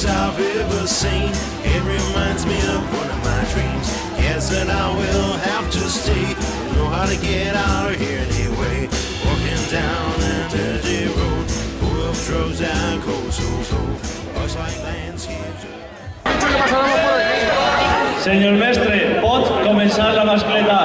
place I've ever seen. It reminds me of one of my dreams. Yes, that I will have to stay. Know how to get out of here anyway. Walking down an dirty road, full of drugs that go so slow. Looks like landscapes. Senyor mestre, pot començar la mascleta.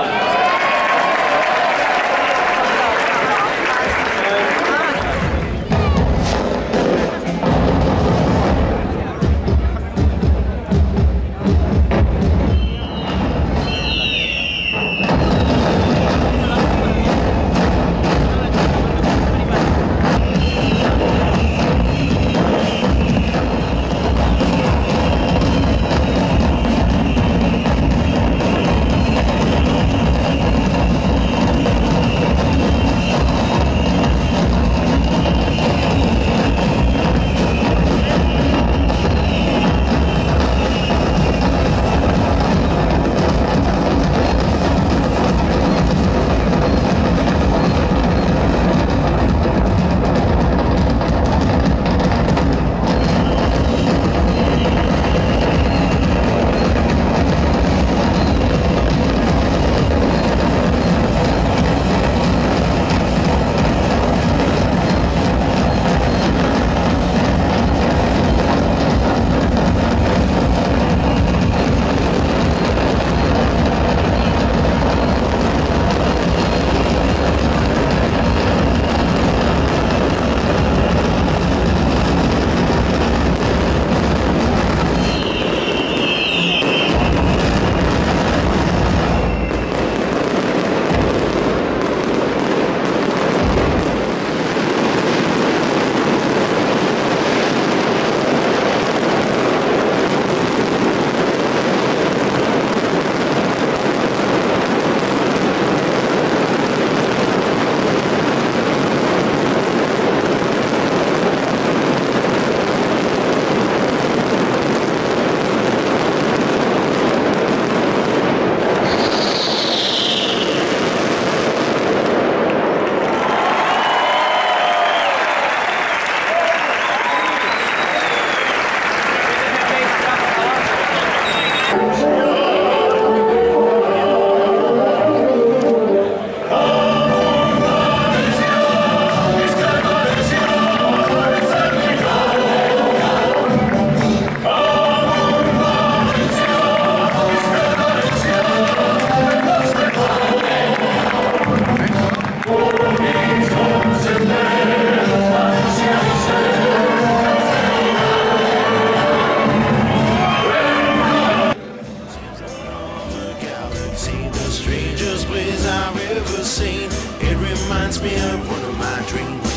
It reminds me of one of my dreams.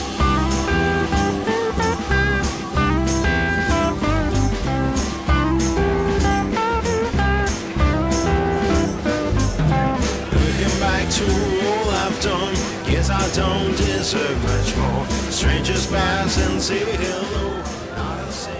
Looking back to all I've done, guess I don't deserve much more. Strangers pass and say hello, not a sin.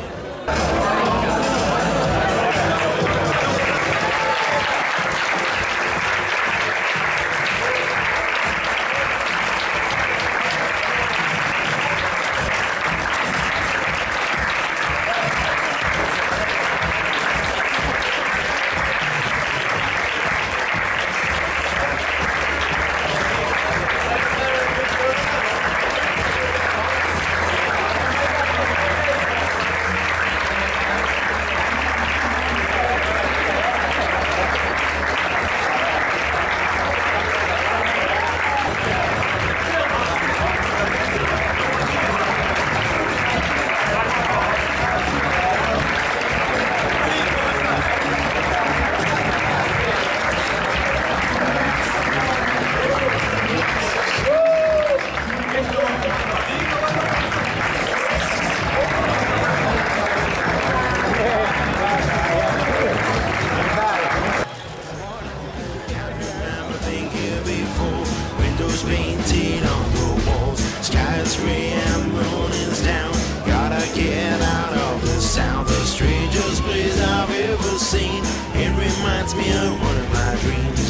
Painted on the walls, sky's gray and moon is down. Gotta get out of the sound, the strangest place I've ever seen. It reminds me of one of my dreams.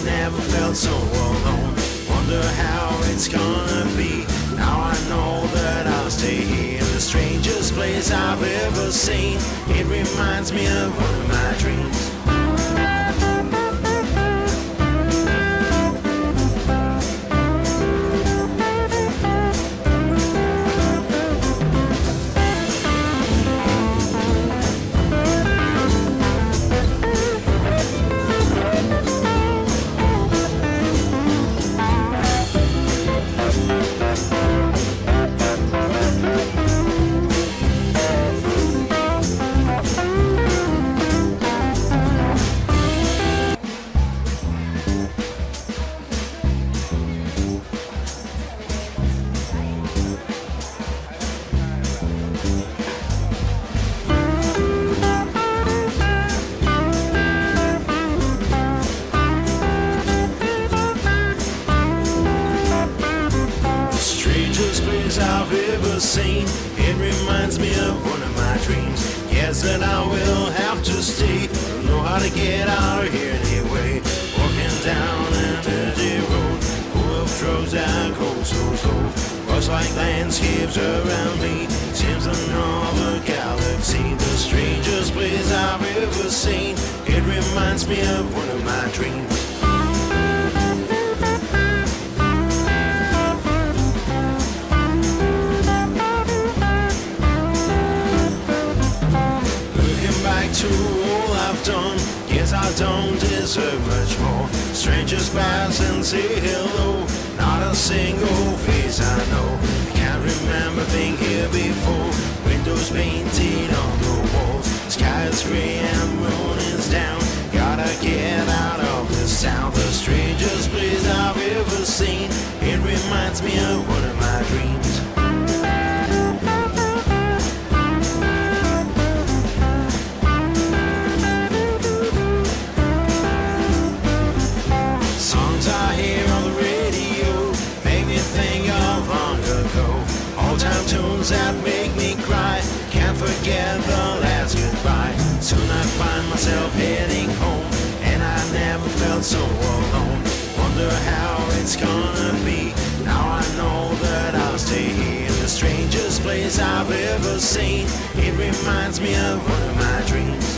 never felt so alone. Wonder how it's gonna be. Now I know that I'll stay here in the strangest place I've ever seen. It reminds me of one of my dreams. I've ever seen. It reminds me of one of my dreams. Yes, that I will have to stay. Don't know how to get out of here anyway. Walking down an empty road, full of drugs that go so slow. Looks like landscapes around me. Seems another galaxy. The strangest place I've ever seen. It reminds me of one of my dreams. To all I've done, yes, I don't deserve much more. Strangers pass and say hello, not a single face I know. I can't remember being here before. Windows painted on the walls, sky is gray and moon is down. Gotta get out of this town. The strangest place I've ever seen. It reminds me of one of my dreams. Old-time tunes that make me cry. Can't forget the last goodbye. Soon I find myself heading home, and I never felt so alone. Wonder how it's gonna be. Now I know that I'll stay here in the strangest place I've ever seen. It reminds me of one of my dreams.